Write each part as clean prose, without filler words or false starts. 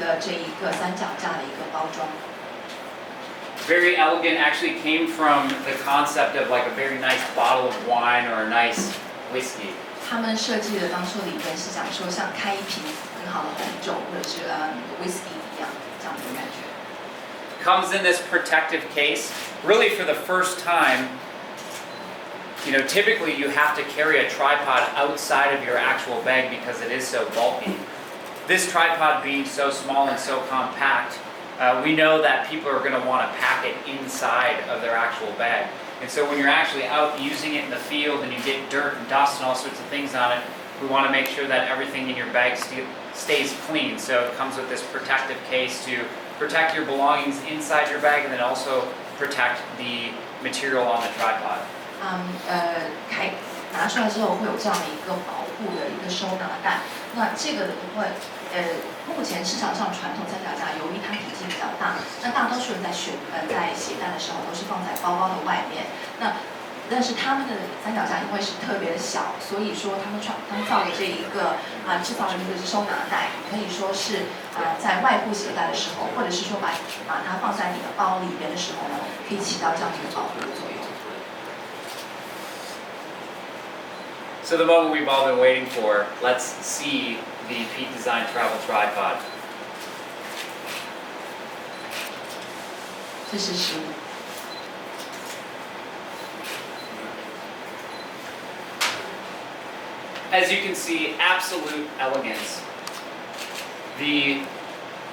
的这一个三脚架的一个包装。Very elegant. Actually came from the concept of like a very nice bottle of wine or a nice whiskey. 他们设计的当初理念是讲说，像开一瓶很好的红酒或者是whisky 一样，这样的感觉。Comes in this protective case. Really, for the first time, typically you have to carry a tripod outside of your actual bag because it is so bulky. This tripod being so small and so compact, we know that people are going to want to pack it inside of their actual bag. And so when you're actually out using it in the field and you get dirt and dust and all sorts of things on it, we want to make sure that everything in your bag stays clean. So it comes with this protective case to protect your belongings inside your bag and then also protect the material on the tripod. 拿出来之后会有这样的一个保护的一个收纳袋。那这个的部分，目前市场上传统三脚架，由于它体积比较大，那大多数人在携带的时候都是放在包包的外面。但是他们的三脚架因为是特别的小，所以说他们造的这一个制造的一个收纳袋，可以说是在外部携带的时候，或者是说把它放在你的包里边的时候呢，可以起到这样的一个保护的作用。So the moment we've all been waiting for, let's see the Peak Design Travel Tripod. 这是实物。As you can see, absolute elegance. The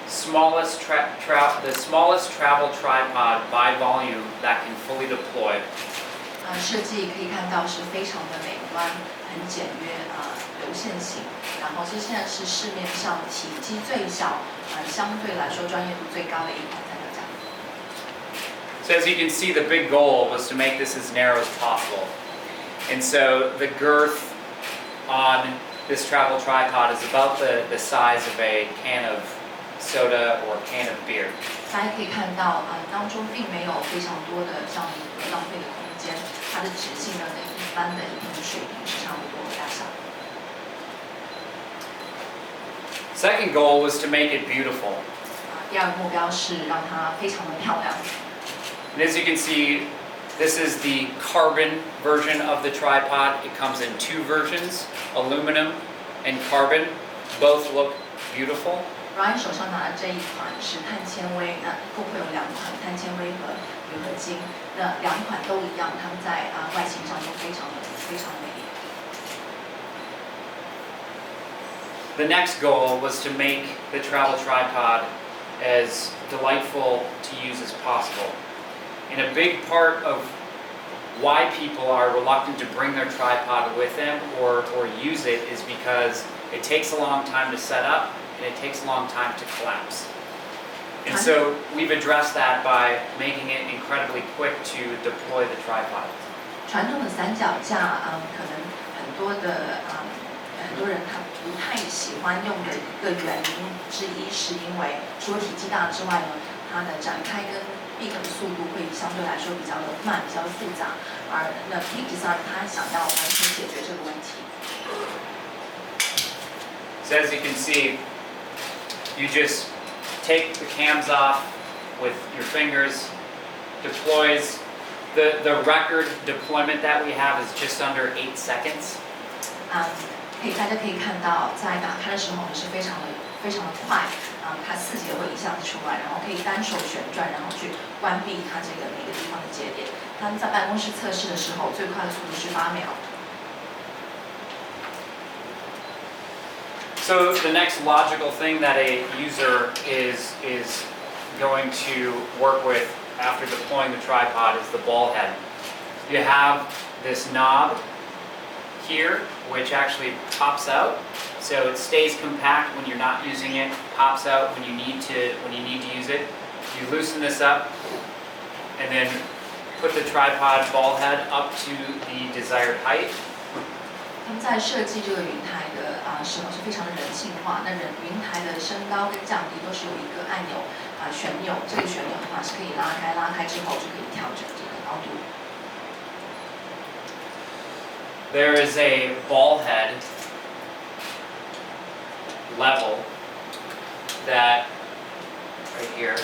smallest travel tripod by volume that can fully deploy. 设计可以看到是非常的美观，很简约流线型。然后这现在是市面上体积最小，相对来说专业度最高的一款三脚架。So as you can see, the big goal was to make this as narrow as possible. And so the girth on this travel tripod is about the size of a can of soda or a can of beer. 大家可以看到当中并没有非常多的这样一个浪费的空间，它的直径呢跟一般的一瓶水瓶是差不多的大小。Second goal was to make it beautiful. 第二个目标是让它非常的漂亮。And as you can see, this is the carbon version of the tripod. It comes in two versions, aluminum and carbon. Both look beautiful. Ryan 手上拿的这一款是碳纤维，那一共会有两款碳纤维和铝合金，那两款都一样，它们在外形上都非常美丽。The next goal was to make the travel tripod as delightful to use as possible. And a big part of why people are reluctant to bring their tripod with them or use it is because it takes a long time to set up and it takes a long time to collapse. And so we've addressed that by making it incredibly quick to deploy the tripod. 传统的三脚架，可能很多人他不太喜欢用的一个原因之一，是因为除了体积大之外呢，它的展开跟闭合的速度会相对来说比较的慢，比较的复杂。而那 Peak Design 它想要完全解决这个问题。So as you can see, you just take the cams off with your fingers, deploys. The record deployment that we have is just under 8 seconds. 大家可以看到，在打开的时候呢是非常的快，它4节会一下子出来，然后可以单手旋转，然后去关闭它这个每个地方的节点。他们在办公室测试的时候，最快的速度是8秒。So the next logical thing that a user is going to work with after deploying the tripod is the ball head. You have this knob here, which actually pops out, so it stays compact when you're not using it, pops out when you need to use it. You loosen this up, and then put the tripod ball head up to the desired height. 他们在设计这个云台的时候是非常的人性化。那云台的升高跟降低都是有一个按钮旋钮，这个旋钮的话是可以拉开之后就可以调整这个高度。There is a ball head level that right here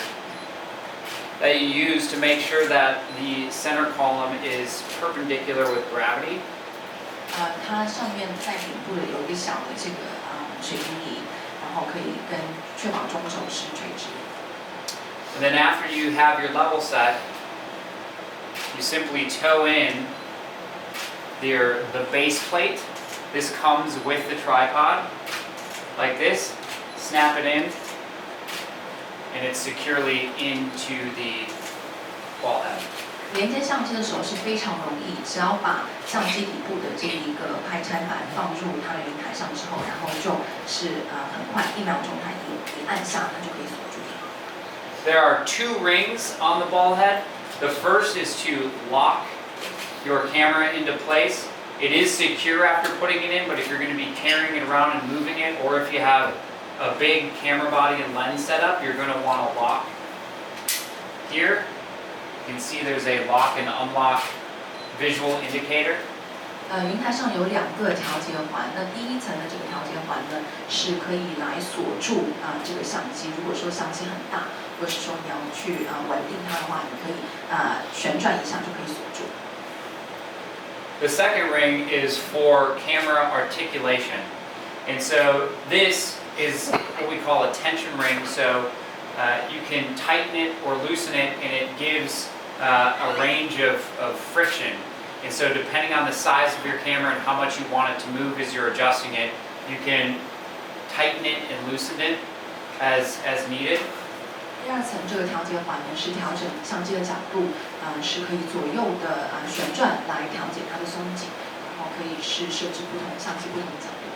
that you use to make sure that the center column is perpendicular with gravity. 它上面在顶部的有一个小的这个水平仪，然后可以确保中轴是垂直。And then after you have your level set, you simply toe in the base plate. This comes with the tripod, like this. Snap it in, and it's securely into the ball head. 连接相机的时候是非常容易，只要把相机底部的这一个拍拆板放入它的云台上之后，然后就是很快1秒钟它一按下，它就可以锁住。There are 2 rings on the ball head. The first is to lock your camera into place. It is secure after putting it in, but if you're going to be carrying it around and moving it, or if you have a big camera body and lens setup, you're going to want to lock here. You can see there's a lock and unlock visual indicator. 云台上有2个调节环，那第一层的这个调节环呢，是可以来锁住这个相机。如果说相机很大，或者是说你要去稳定它的话，你可以旋转一下就可以锁住。The second ring is for camera articulation. And so this is what we call a tension ring. So you can tighten it or loosen it, and it gives a range of friction. And so depending on the size of your camera and how much you want it to move as you're adjusting it, you can tighten it and loosen it as needed. 第二层这个调节环呢，是调整相机的角度，是可以左右的旋转来调节它的松紧，然后可以是设置相机不同的角度。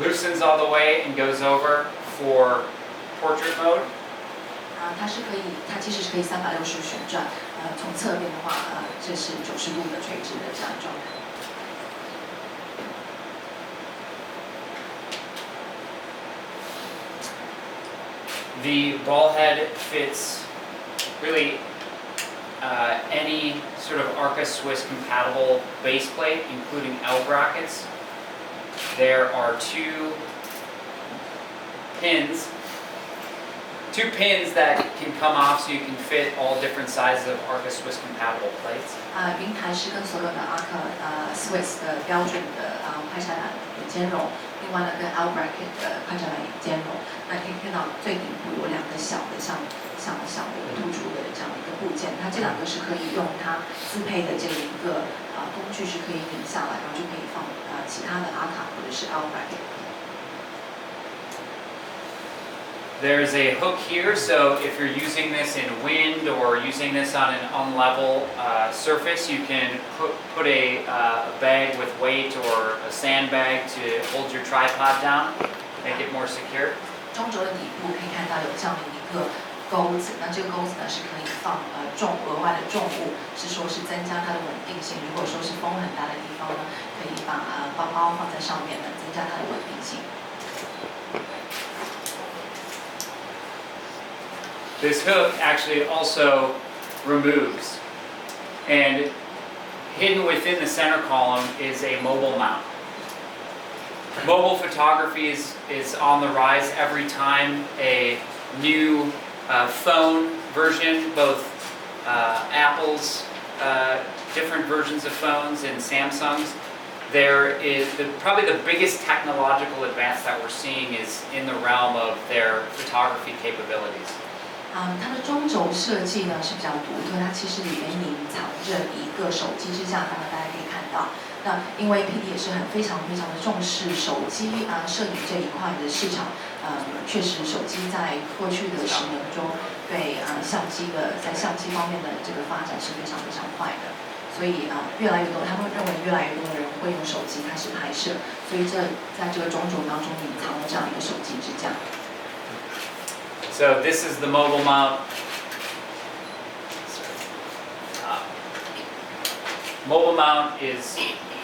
Loosens all the way and goes over for portrait mode. 它其实是可以360度旋转，从侧边的话，这是90度的垂直的这样状态。The ball head fits really any sort of Arca Swiss compatible base plate, including L brackets. There are two pins that can come off so you can fit all different sizes of Arca Swiss compatible plates. 云台是跟所有的 Arca Swiss 的标准的快拆板有兼容，另外呢跟 L bracket 的快拆板也兼容。那可以看到最顶部有2个小的像小的一个突出的这样的一个部件，它这2个是可以用它自配的这一个工具是可以拧下来，然后就可以放其他的 Arca 或者是 L bracket。There's a hook here, so if you're using this in wind or using this on an unlevel surface, you can put a bag with weight or a sandbag to hold your tripod down, make it more secure. 中轴的底部可以看到有这样的一个钩子，那这个钩子呢是可以放额外的重物，是说是增加它的稳定性。如果说是风很大的地方呢，可以把包包放在上面呢，增加它的稳定性。This hook actually also removes, and hidden within the center column is a mobile mount. Mobile photography is on the rise every time a new phone version, both Apple's different versions of phones and Samsung's. There is probably the biggest technological advance that we're seeing is in the realm of their photography capabilities. 它的中轴设计呢是比较独特，它其实里面隐藏着一个手机支架，大家可以看到。那因为 PD 也是非常的重视手机摄影这一块的市场，确实手机在过去的10年中对相机方面的这个发展是非常快的，所以越来越多，他们认为越来越多的人会用手机开始拍摄，所以在这个中轴当中隐藏了这样一个手机支架。So this is the mobile mount. Mobile mount is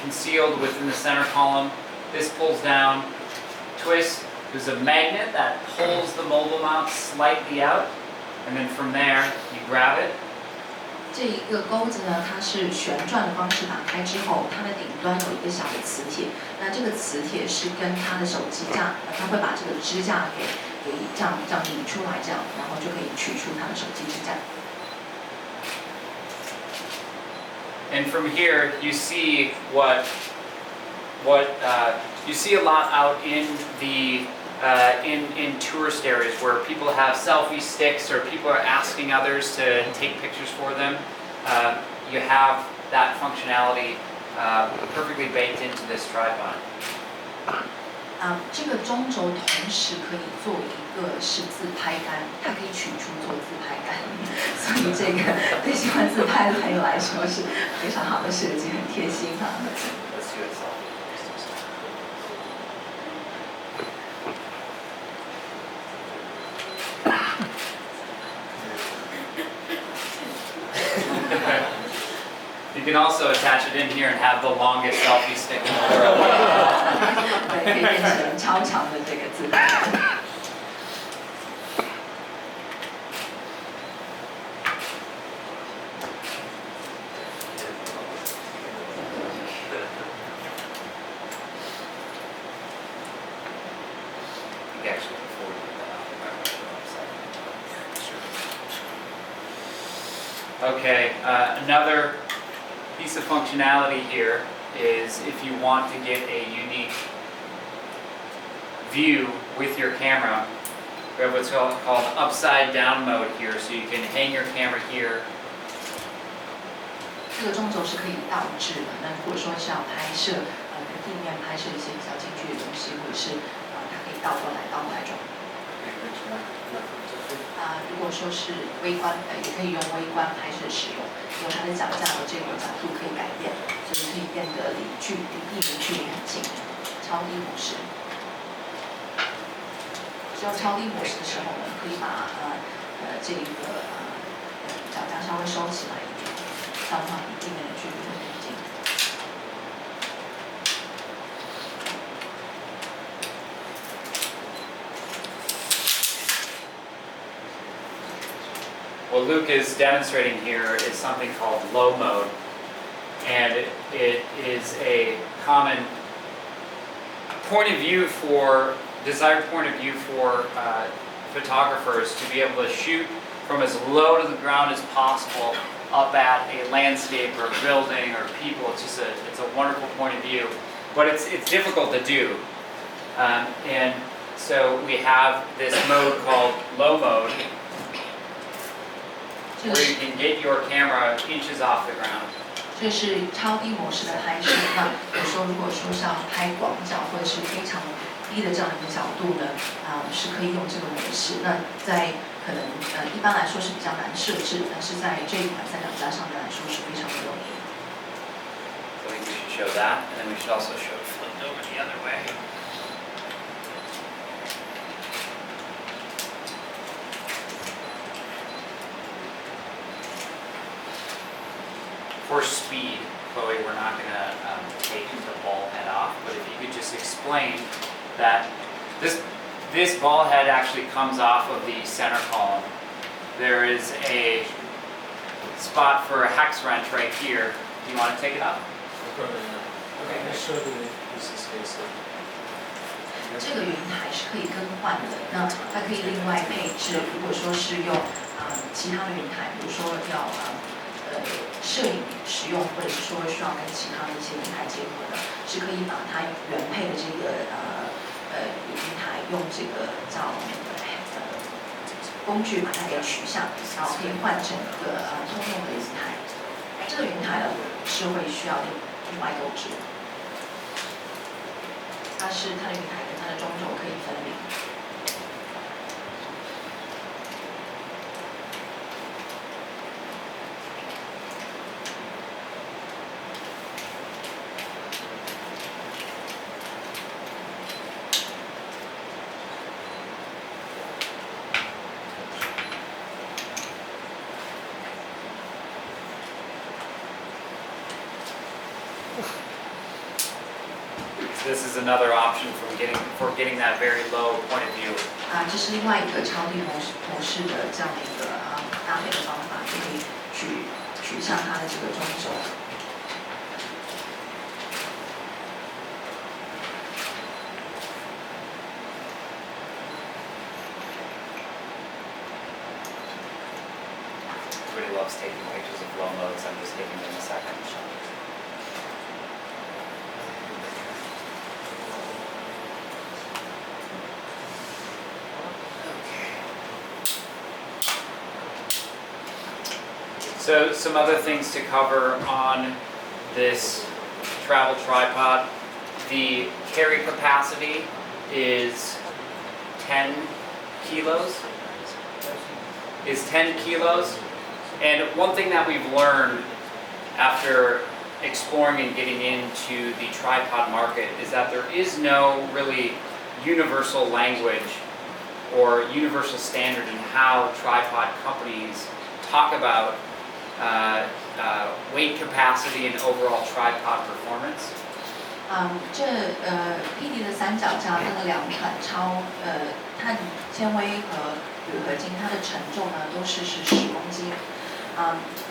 concealed within the center column. This pulls down, twists. There's a magnet that pulls the mobile mount slightly out, and then from there you grab it, 这一个钩子呢，它是旋转的方式打开之后，它的顶端有一个小的磁铁，那这个磁铁是跟它的手机架，它会把这个支架给这样引出来，这样，然后就可以取出它的手机支架。And from here, you see you see a lot out in the in tourist areas where people have selfie sticks or people are asking others to take pictures for them. You have that functionality perfectly baked into this tripod. 这个中轴同时可以做一个是自拍杆，它可以取出做自拍杆，所以这个对喜欢自拍的朋友来说是非常好的设计，很贴心哈。Let's do it. You can also attach it in here and have the longest selfie stick in the world. 对，可以变成超长的这个自拍杆。Okay, another piece of functionality here is if you want to get a unique view with your camera, we have what's called upside down mode here, so you can hang your camera here. 这个中轴是可以倒置的。那如果说是要拍摄，跟地面拍摄一些比较近距离的东西，或者是它可以倒过来转。如果说是微观，也可以用微观拍摄使用，因为它的脚架的这个角度可以改变，所以可以变得离地面距离很近，超低模式。使用超低模式的时候呢，可以把这个脚架稍微收起来一点，这样的话离地面的距离会更近。What Luke is demonstrating here is something called low mode, and it is a common desired point of view for photographers to be able to shoot from as low to the ground as possible up at a landscape or a building or people. It's a wonderful point of view, but it's difficult to do, and so we have this mode called low mode, where you can get your camera inches off the ground. 这是超低模式的拍摄。那如果说是要拍广角或者是非常低的这样一个角度呢，是可以用这个模式。那在可能一般来说是比较难设置，但是在这一款三脚架上面来说是非常的容易。So we should show that, and then we should also show it flipped over the other way. For speed, Chloe, we're not going to take the ball head off, but if you could just explain that this ball head actually comes off of the center column. There is a spot for a hex wrench right here. Do you want to take it up? Okay. This is case. 这个云台是可以更换的，那它可以另外配置。如果说是用其他的云台，比如说要摄影使用，或者是说需要跟其他的一些云台结合的，是可以把它原配的这个云台用这个叫工具把它给取下，然后可以换成一个通用的云台。这个云台呢是会需要另外购置，它的云台跟它的中轴可以分离。This is another option for getting that very low point of view. 这是另外一个超低模式的这样的一个搭配的方法，就可以取取向它的这个中轴。Everybody loves taking pictures of low modes. I'm just giving them a second shot. So some other things to cover on this travel tripod. The carry capacity is 10 kilos. And one thing that we've learned after exploring and getting into the tripod market is that there is no really universal language or universal standard in how tripod companies talk about weight capacity and overall tripod performance. 伊迪的三脚架那个2款碳纤维和铝合金，它的承重呢都是10公斤。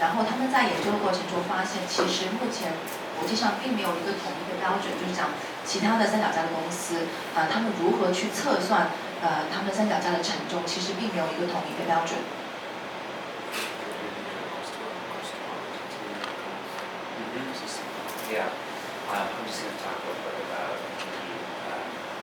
然后他们在研究的过程中发现，其实目前国际上并没有一个统一的标准，就是讲其他的三脚架的公司，他们如何去测算他们三脚架的承重，其实并没有一个统一的标准。Yeah, I'm just going to talk a little bit about the